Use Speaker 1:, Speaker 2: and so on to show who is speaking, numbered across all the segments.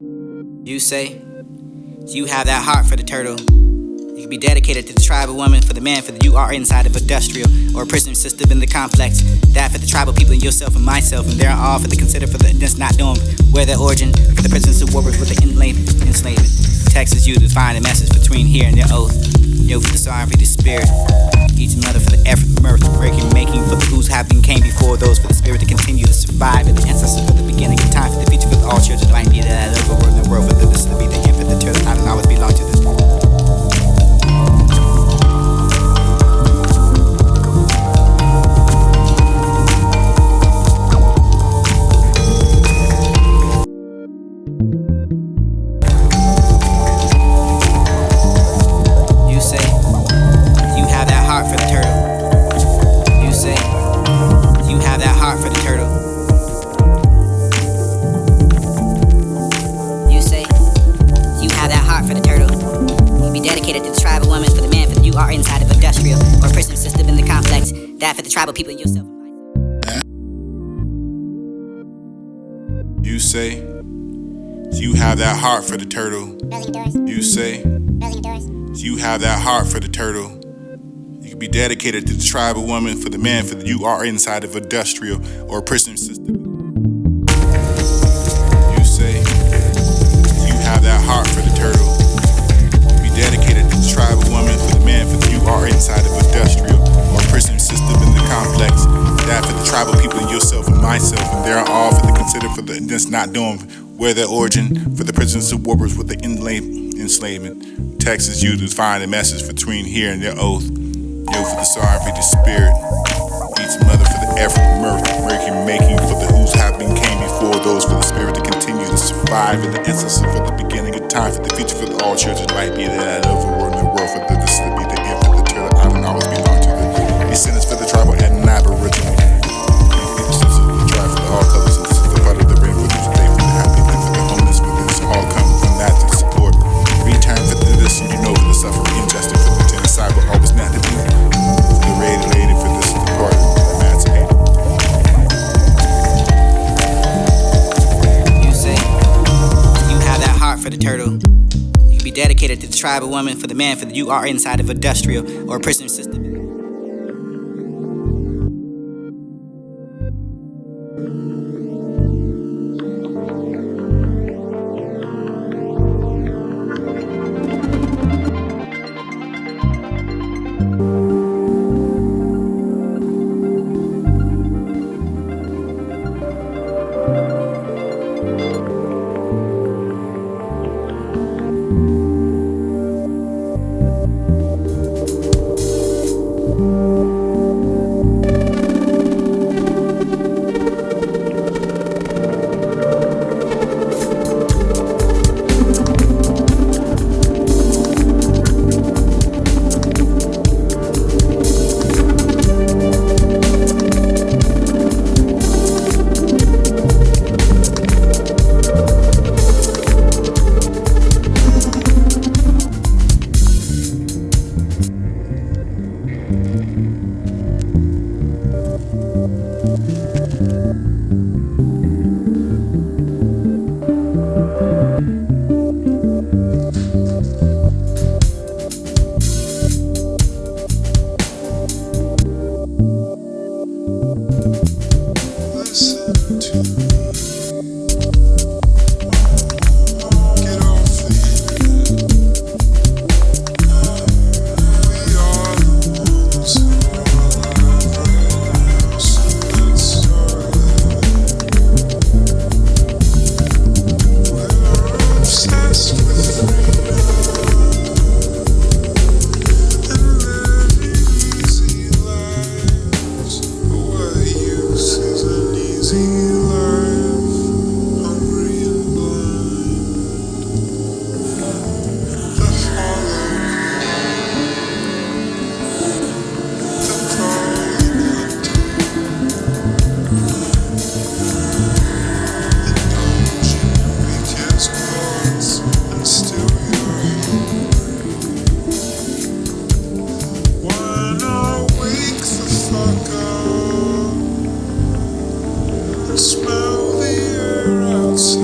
Speaker 1: You say you have that heart for the turtle. You can be dedicated to the tribal woman, for the man, for the you are inside of industrial or a prison system in the complex. That for the tribal people and yourself and myself, and they're all for the consider for the that's not knowing where their origin, for the prisons of warriors with the enslavement. Texas youth is find a message between here and their oath. Yo, for the sorrow, for the spirit. Each mother for the effort, mirth, breaking, making, for the who's happening came before those, for the spirit to continue to survive, and the ancestors for the beginning of time, for the future, for all children might be that I love the world in the world, for this to be the end, for the turtle, I don't always belong to this. For the tribal people and yourself.
Speaker 2: You say you have that heart for the turtle. You say you have that heart for the turtle. You can be dedicated to the tribal woman, for the man, for the you are inside of industrial or a prison system. You say you have that heart for the turtle. You be dedicated to the tribal woman, for the man, for the you are inside of industrial or prison system in the complex. That for the tribal people and yourself and myself, and they're all for the consider for the that's not knowing where their origin, for the prisons of warriors with the enslavement. Texas youth is find a message between here and their oath. Yo, for the sorrow, for the spirit. Each mother for the effort, mirth, making, for the who's happening came before those, for the spirit to continue to survive, and the ancestors for the beginning of time, for the future, for the all children might be that I love the world in the world, for the this to be the end, for the turtle I don't always belong to the descendants for the tribal and aboriginal. This is the tribe for the all colors, and this is the part of the rain for this day, for the happy man, for the homeless, for this all come from that to support. Return for this, and you know for the suffering, injustice for the genocide, but always not to be. For the radiated for this, the part of the emancipated.
Speaker 1: You say you have that heart for the turtle. You can be dedicated to the tribal woman, for the man, for the you are inside of industrial or a prison system.
Speaker 3: Smell the air outside.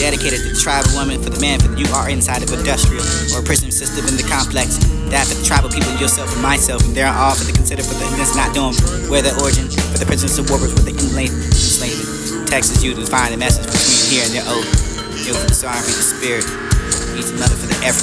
Speaker 1: dedicated to the tribal woman, for the man, for the you are inside of industrial or prison system in the complex. That for the tribal people, yourself and myself, and there are all for the consider for the that's not doing where their origin, for the prisoners of warriors with the enslavement. Texas you to find a message between here and their oath. Yo for the sorry, for the spirit. Each another for the effort,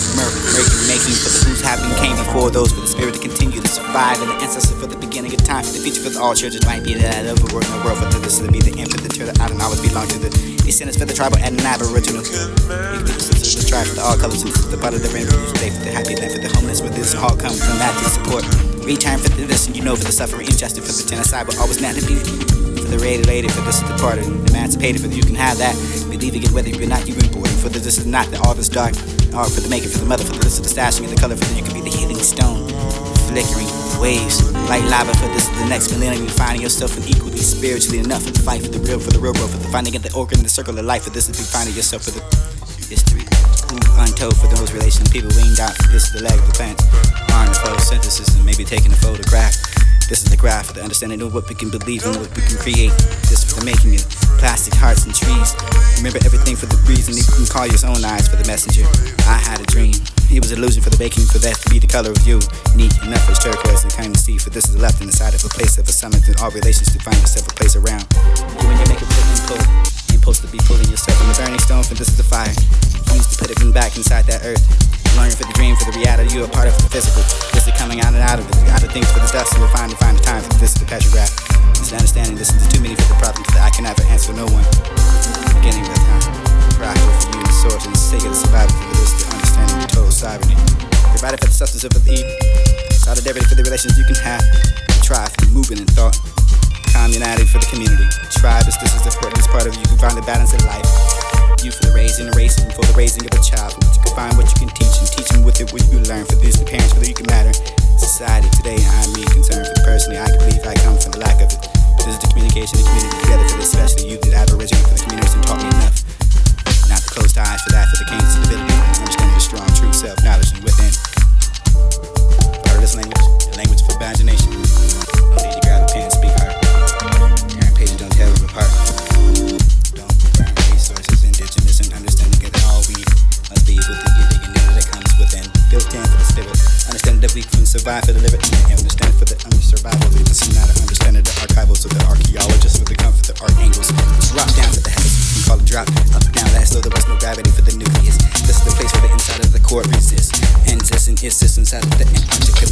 Speaker 1: making for the who's happening came before those for the spirit to continue to survive, and the ancestor for the beginning of time, for the future for the all children might be that of the world in the world, for this to be the end for the turtle out and always belong to the descendants for the tribal and aboriginal. You can be the sisters of the tribe for the all colors, and the part of the rainbow you stay for the happy land for the homeless, for this all comes from that to support. Return for the this, and you know for the suffering, injustice for the genocide, but always not to be for the regulated, for this is the part of emancipated, for you can have that. Believing it whether you're not you important, for this is not the all this dark. Art for the making, for the mother, for the list of the stashing, and the color for the you can be the healing stone. Flickering waves, like lava, for this is the next millennium. You're finding yourself in equally spiritually enough for the fight for the real growth, for the finding of the organ in the circle of life. For this is you finding yourself for the history. Untold for those relations, people winged out. For this is the leg of the plant. On the photosynthesis and maybe taking a photograph. This is the graph for the understanding of what we can believe and what we can create. This for the making it. Plastic hearts and trees. Remember everything for the breeze, and you can call your own eyes for the messenger. I had a dream. It was an illusion for the baking, for that to be the color of you. Neat enough as turquoise and kind to see. For this is the left and the side of a place of a summit, and all relations to find yourself a place around. You and your make a put and pull. Ain't supposed to be pulling yourself in the burning stone, for this is the fire. You used to put it back inside that earth. Learning for the dream, for the reality, you're a part of the physical. This is coming out and out of it. Out of things for the dust, and we'll find the time. For this is the petrograph. This is the understanding. This is the too many for the problem, for the I can never answer no one. Beginning of the time. Practical for you, the source, and the sake of the survival. For this, the understanding of total sovereignty. Divided for the substance of the evil. Solidarity for the relations you can have. Try for the movement and thought. Communality for the community. Tribe is this is the part of you can find the balance in life. You for the raising, for the raising of a child. For what you can find, what you can teach, and teaching with it what you learn. For these the parents, for that you can matter. Society today, I'm me concerned for the personally. I believe I come from the lack of it. This is the communication, the community together for this, especially you that aboriginal for the communities and taught me enough. Not to close eyes for that, for the king's stability and understanding the strong, true self, knowledge and within. Part of this language, the language for imagination. No need to grab a pen and speak hard. Aaron pages don't tear them apart. Don't burn resources, indigenous and understanding that all we must be able to get the unity that comes within. Built in for the spirit. Understanding that we can survive for the living and understand for the survival. This is not an understanding the archival, so the archaeologists with the comfort, the art angles. Drop down to the heavens. We call it drop up, down, last slow. There was no gravity for the nucleus. This is the place where the inside of the core resists. And exists inside of the Antarctica.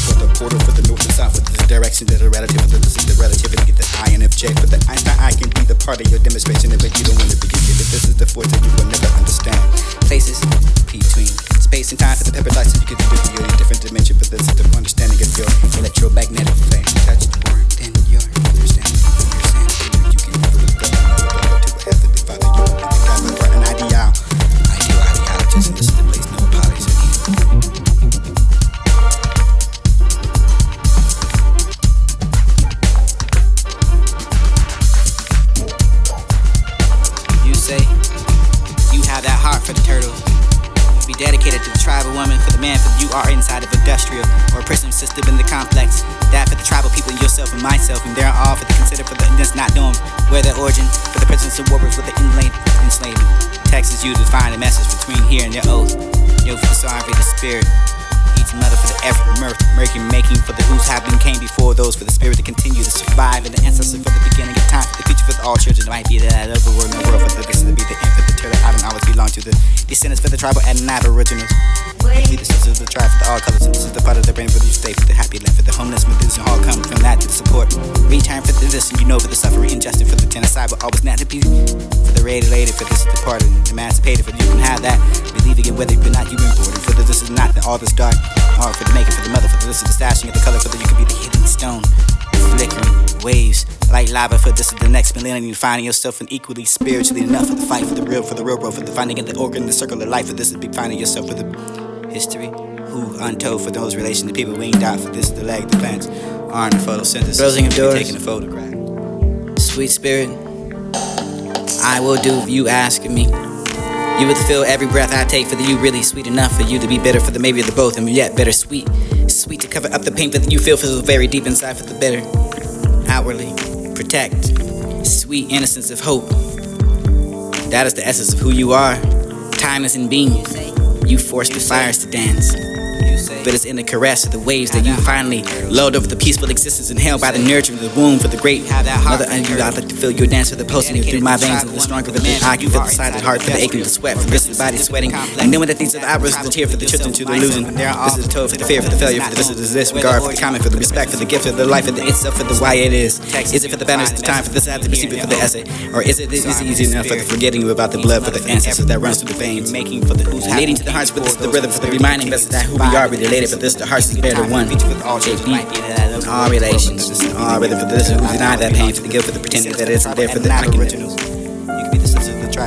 Speaker 1: For the portal for the north and south, for the direction that are relative. This is the relativity. Get the INFJ. For the Einstein, I can be the part of your demonstration, but you don't want to be given. This is the force that you will never understand. Places between space and time for the pepper lights, so you can do your different dimension. But this is the understanding of your electromagnetic flame. Touch more than your understanding. You can never look up to a heavenly father. You don't think I'm an ideologist, and this is the place no apologies are needed. You say you have that heart for the turtle. Be dedicated to the tribal woman, for the man, for you are inside of industrial or prison system in the complex. That for the tribal people, yourself and myself, and they're all for the consider for the that's not doing where their origin, for the prisons of warriors with the enslavement. Texas you to find a message between here and their oath. Yo for the sorry, for the spirit. Each mother for the effort, making for the who's happening came before those for the spirit to continue to survive, and the ancestor for the beginning of time, for the future for the all children might be that of the world in the world, for the this to be the end for the turtle out and always belong to the descendants for the tribal and aboriginals. Be the sisters of the tribe for the all colors, and this is the part of the brain for you stay for the happy land, for the homeless, for this and all come from that to the support. Return for the this, and you know for the suffering, injustice for the genocide, but always not to be for the regulated, for this is the part of emancipated, for you can have that. Believing it whether you're not you important, for the this is not the all this dark. Art for the making, for the mother, for the this is the stashing of the color, for the you can be the healing stone. Flickering waves, like lava, for this is the next millennium. You finding yourself in equally spiritually enough for the fight for the real growth, for the finding of the organ in the circle of life. For this is big finding yourself for the history. Who untold for those relations to people winged out. For this is the leg, the plants are in the photosynthesis.
Speaker 3: Closing of doors.
Speaker 1: Taking a photograph. Sweet spirit, I will do if you asking me. You would feel every breath I take, for the you really sweet enough for you to be bitter, for the maybe of the both, and yet better sweet. Sweet to cover up the pain that you feel for the very deep inside for the bitter. Outwardly protect, sweet innocence of hope. That is the essence of who you are. Timeless in being. You force the fires to dance. But it's in the caress of the waves that you finally lulled over the peaceful existence inhaled by the nurture of the womb for the great mother. And you, I'd like to feel your dance for the pulsing you through my veins, and the stronger of the I can feel the side of the heart for the aching of the sweat, for this is the body sweating, and knowing that these are the hours of the tear for the children to the illusion. This is the toll for the fear, for the failure, for the this is the disregard, for the comment, for the respect, for the gift, for the life, for the itself, for the why it is. Is it for the banners, the time for this, I have to receive it for the essay, or is it easy enough for the forgetting about the blood, for the ancestors that runs through the veins, making for the who's leading to the hearts, but this is the rhythm, for the reminding us that who we are, we related, for this the hearts is better one. They beat in all relations, all rhythm for this who deny that pain, for the guilt, for the pretending that it isn't there, for the originals.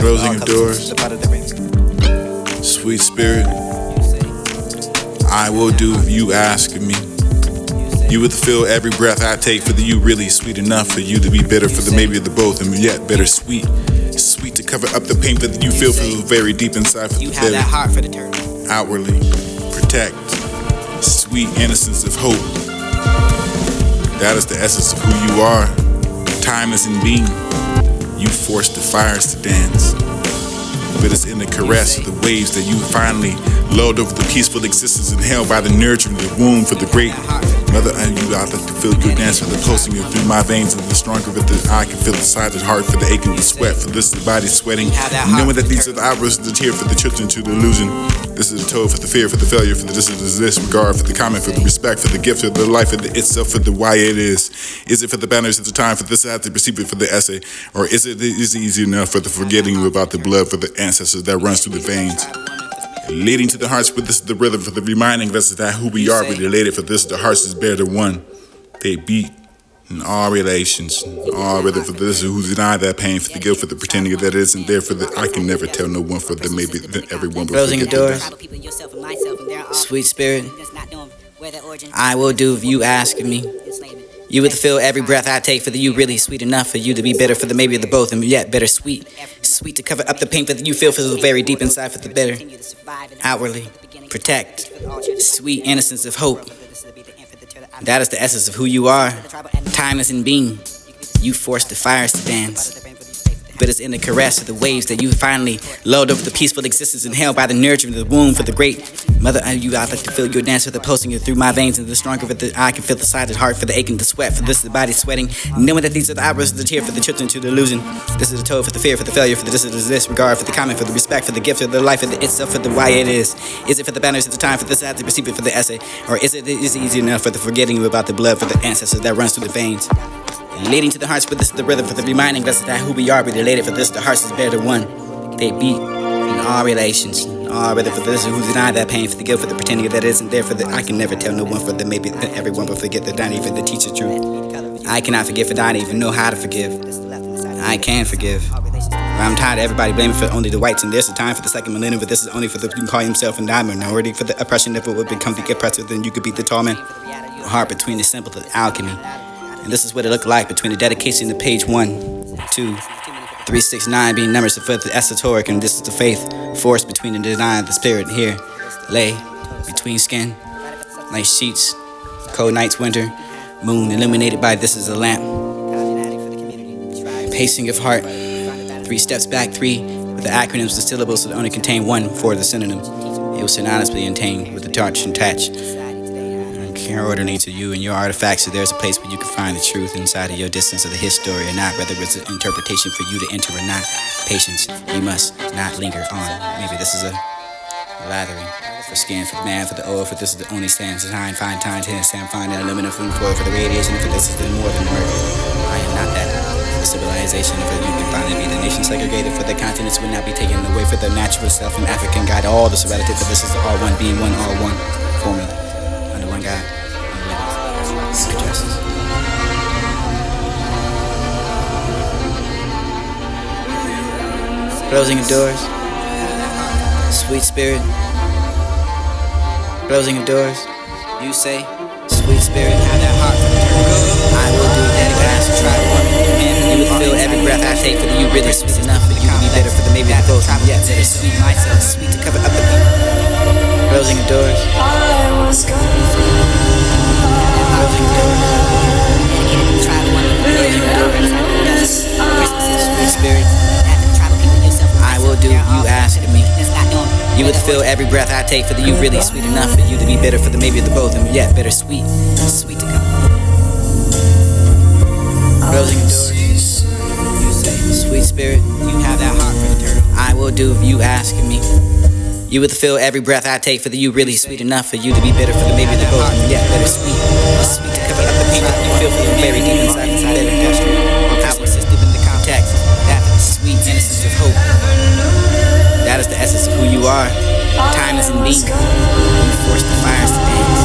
Speaker 2: Closing of doors. Sweet spirit, I will do if you ask of me. You would feel every breath I take, for the you really sweet enough for you to be bitter, for the maybe of the both, and yet bitter sweet. Sweet to cover up the pain that you feel very deep inside, for the bitter. Outwardly protect. Sweet innocence of hope. That is the essence of who you are. Timeless in being. You force the fires to dance. But it's in the caress of the waves that you finally lulled over the peaceful existence inhaled by the nurture of the womb for the great mother. And you, I'd like to feel your dance for the pulsing through my veins, and the stronger of the I can feel the side of the heart for the aching of the sweat, for this is the body sweating, knowing that these are the hours of the tear for the children to the illusion. This is the toll for the fear, for the failure, for the disregard, for the comment, for the respect, for the gift, for the life, for the itself, for the why it is. Is it for the banners at the time, for this I have to perceive it for the essay, or is it easy enough for the forgetting about the blood, for the ancestors that runs through the veins? Leading to the hearts, but this is the rhythm, for the reminding us that who we are, we related, for this the hearts is better one. They beat in all relations, all rhythm, for this who deny that pain, for the guilt, for the pretending that it isn't there, for the I can never tell no one, for the maybe everyone.
Speaker 1: Closing the doors. Sweet spirit, I will do if you ask of me. You would feel every breath I take, for the you really sweet enough for you to be bitter, for the maybe of the both, and yet bitter sweet. Sweet to cover up the pain that you feel very deep inside, for the bitter. Outwardly protect. Sweet innocence of hope. That is the essence of who you are. Timeless in being. You force the fires to dance. But it's in the caress of the waves that you finally lulled over the peaceful existence inhaled by the nurture of the womb for the great mother. And you, I'd like to feel your dance for the pulsing through my veins, and the stronger of the I can feel the side of the heart for the aching, the sweat, for this is the body sweating, knowing that these are the hours of the tear for the children to the illusion. This is the toll for the fear, for the failure, for the disregard, for the comment, for the respect, for the gift, for the life, for the itself, for the why it is. Is it for the banners at the time, for this I have to perceive it for the essay, or is it easy enough for the forgetting about the blood, for the ancestors that runs through the veins? Leading to the hearts, but this is the rhythm, for the reminding us that who we are, we related, for this the hearts is better one. They beat in all relations, all rhythm, for this who deny that pain, for the guilt, for the pretending that it isn't there, for the I can never tell no one, for the maybe everyone will forget that I don't even teach the truth. I cannot forgive, for I don't even know how to forgive. I can forgive. But I'm tired of everybody blaming for only the whites, and there's a time for the second millennium, but this is only for the you can call himself a minority, for the oppression that would become the oppressor, then you could be the tall man. Heart between the simple to alchemy. And this is what it looked like between the dedication to page 1, 2, 3, 6, 9 being numbers for the esoteric, and this is the faith force between the design of the spirit. Here lay between skin like sheets, cold nights, winter, moon illuminated by this is a lamp. Pacing of heart, 3 steps back, 3 with the acronyms, the syllables that only contain 1 for the synonym. It was synonymously obtained with the touch and attach. Ordinary to you and your artifacts, so there's a place where you can find the truth inside of your distance of the history or not, whether it's an interpretation for you to enter or not. Patience, you must not linger on. Maybe this is a lathering for skin, for the man, for the oil, for this is the only stand design, fine time to stand, find an aluminum foil for the radiation, for this is the more than mercury. I am not that. The civilization, for you can finally be the nation segregated, for the continents would not be taken away, for the natural self and African God, all this relative, for this is the all one, being one, all one formula. Under one God. Justice. Closing of doors. Sweet spirit. Closing of doors. You say, sweet spirit, have that heart for the turn. I will do that if I ask to try to one. And you would feel every breath I take, for the you really sweet enough, for you to be better, for the maybe the both. Yeah, that is sweet myself, sweet to cover up the people. Closing of doors. Sweet spirit, You would feel every breath I take for the you really sweet enough for you to be bitter for the maybe of the both, and yet bittersweet, sweet to come. Closing the door. You say, sweet spirit, you have that heart for the turtle. I will do if you asking me. You would feel every breath I take for the you really sweet enough for you to be bitter for the maybe of the both, and yet bittersweet, sweet to cover up the pain that you feel for the very deep inside of industrial. Outward system in the context, that sweet innocence of hope. That is the essence of who you are. Timeless and being. You force the fires to dance.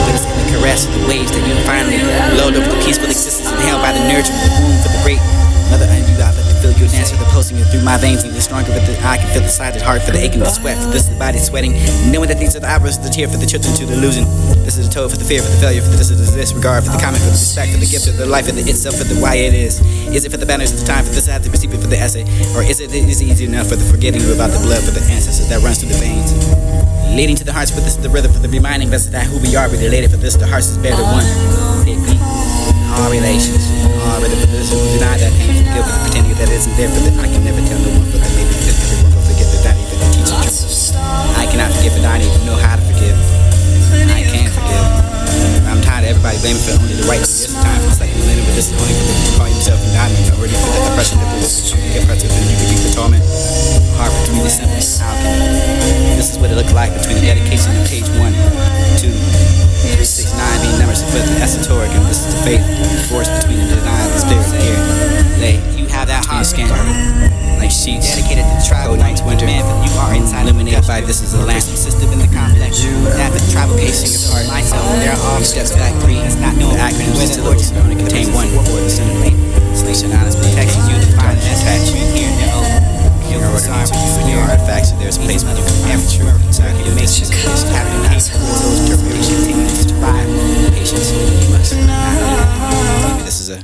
Speaker 1: But it's in the caress of the waves that you finally load over the peaceful existence inhaled by the nurture of the womb for the great mother. And you got to feel your dance for the pulsing through my veins. And the stronger with the I can feel the sided heart for the aching, the sweat for this, the body sweating. Knowing that these are the eyebrows, the tear for the children to the illusion. This is the toad for the fear, for the failure, for this is the disregard, for the comment, for the respect, for the gift of the life, for the itself, for the why it is. Is it for the banners of the time, for this I have to receive it for the essay? Or is it easy enough for the forgetting about the blood, for the ancestors that runs through the veins? Leading to the hearts, for this is the rhythm, for the reminding us that who we are, we related, for this the hearts is better one. All relations, all rhythm, for this who deny that pain, for guilt, for the pretending that it isn't there, for the I can never tell no one, for the maybe because everyone will forget that not even the teaching truth. I cannot forgive, and I don't even know how to forgive. I can't forgive. I'm tired of everybody blaming for only the right. This time for like you later, but this is only for the call yourself and die. I'm already for that depression that will get pressure, then you can beat the torment. Hard for me to simply how can you? This is what it looked like between the dedication of page 1, 2, 3, 6, 9 being numbers for the esoteric, and this is the faith force between the denial of the spirit here. Lay, you have that heart scan like sheets dedicated to the tribe. Cold nights, winter, man, you are inside illuminated by this is a lamp system in the complex. That the tribal pacing of heart, myself, there are all steps back 3. It's not known the acronyms to the only contain 1 for the center plate. Station honest protection, you define and attach. Here, there, your organism, your artifacts, so there's a place where you can have truth. So I can make sure this happening. Those interpretations continue to survive. Patience, you must not maybe this is a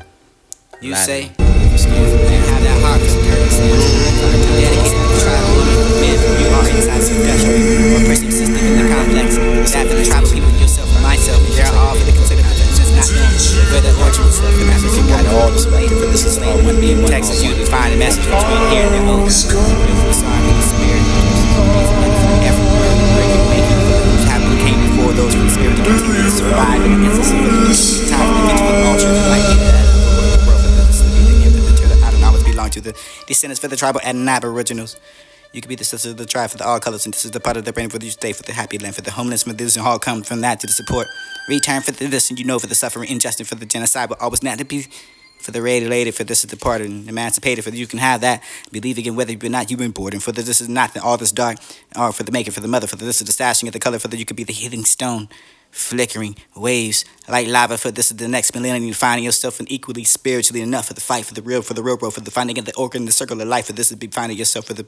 Speaker 1: you say have that heart for the purpose dedicated to the tribal men you are inside some industrial or prison system in the complex that for the tribal people yourself and myself they're all for the considered just not known for the origin stuff and that's what you got all the spectrum for this is all one being one Texas you define the message between here and their own beautiful song of the spirit every word breaking making for those happening came before those from the spirit to continue to survive in the essence of the time of the vigil of all church like to the descendants for the tribal and aboriginals. You could be the sister of the tribe for the all colors, and this is the part of the brain for you stay for the happy land, for the homeless, for this and all come from that to the support. Return for this, and you know for the suffering, injustice for the genocide, but always not to be for the related, for this is the part and emancipated, for you can have that. Believe again whether you're not, you've been born, and for this is not all this dark, or for the making, for the mother, for this is the stashing of the color, for the you could be the healing stone. Flickering waves like lava for this is the next millennium finding yourself and equally spiritually enough for the fight for the real bro for the finding of the organ the circle of life for this is be finding yourself for the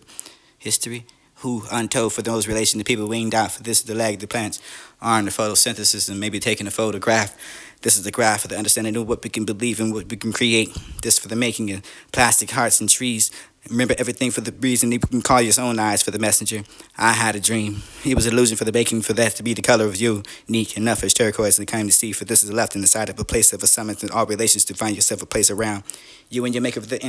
Speaker 1: history who untold for those relations to people winged out for this is the leg the plants arm the photosynthesis and maybe taking a photograph this is the graph for the understanding of what we can believe and what we can create this for the making of plastic hearts and trees. Remember everything for the reason you can call your own eyes for the messenger. I had a dream. It was an illusion for the baking for that to be the color of you. Unique enough as turquoise and came to see. For this is left in the side of a place of a summit in all relations to find yourself a place around. You and your maker for the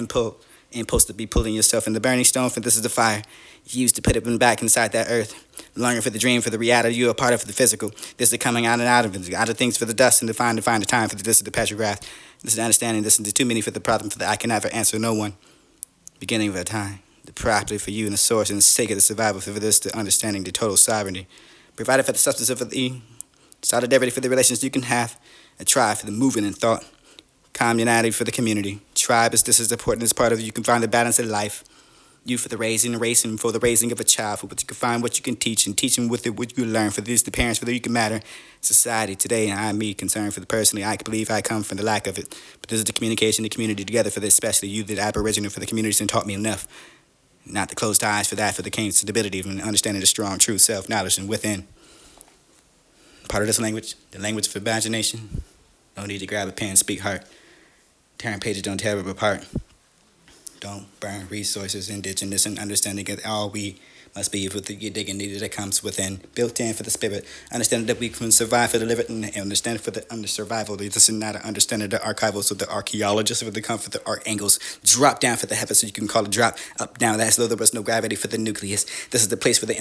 Speaker 1: impulse to be pulling yourself in the burning stone. For this is the fire. You used to put it back inside that earth. Longing for the dream, for the reality, you are part of the physical. This is the coming out and out of it. Out of things for the dust and to find the time for this is the petrograph. This is the understanding. This is the too many for the problem for the I can never answer no one. Beginning of a time, the property for you and the source and the sake of the survival for this, the understanding, the total sovereignty. Provided for the substance of the solidarity for the relations you can have, a tribe for the movement and thought, communality for the community. Tribe is this is important as part of you can find the balance of life. You for the raising and racing for the raising of a child, for what you can find, what you can teach, and teaching with it what you learn. For these the parents, for that you can matter. Society today, and I me concerned for the personally. I believe I come from the lack of it, but this is the communication, the community together for this, especially you, the Aboriginal, for the communities, and taught me enough. Not the closed eyes for that, for the came stability and understanding the strong, true self knowledge and within. Part of this language, the language of imagination. No need to grab a pen, speak heart. Tearing pages don't tear it apart. Don't burn resources, indigenous and understanding that all we must be with the dignity that comes within, built in for the spirit. Understanding that we can survive for the living and understand for the survival. This is not an understanding the archival, so the archaeologists for the come for the art angles. Drop down for the heavens, so you can call it drop up down. That's though there was no gravity for the nucleus. This is the place for the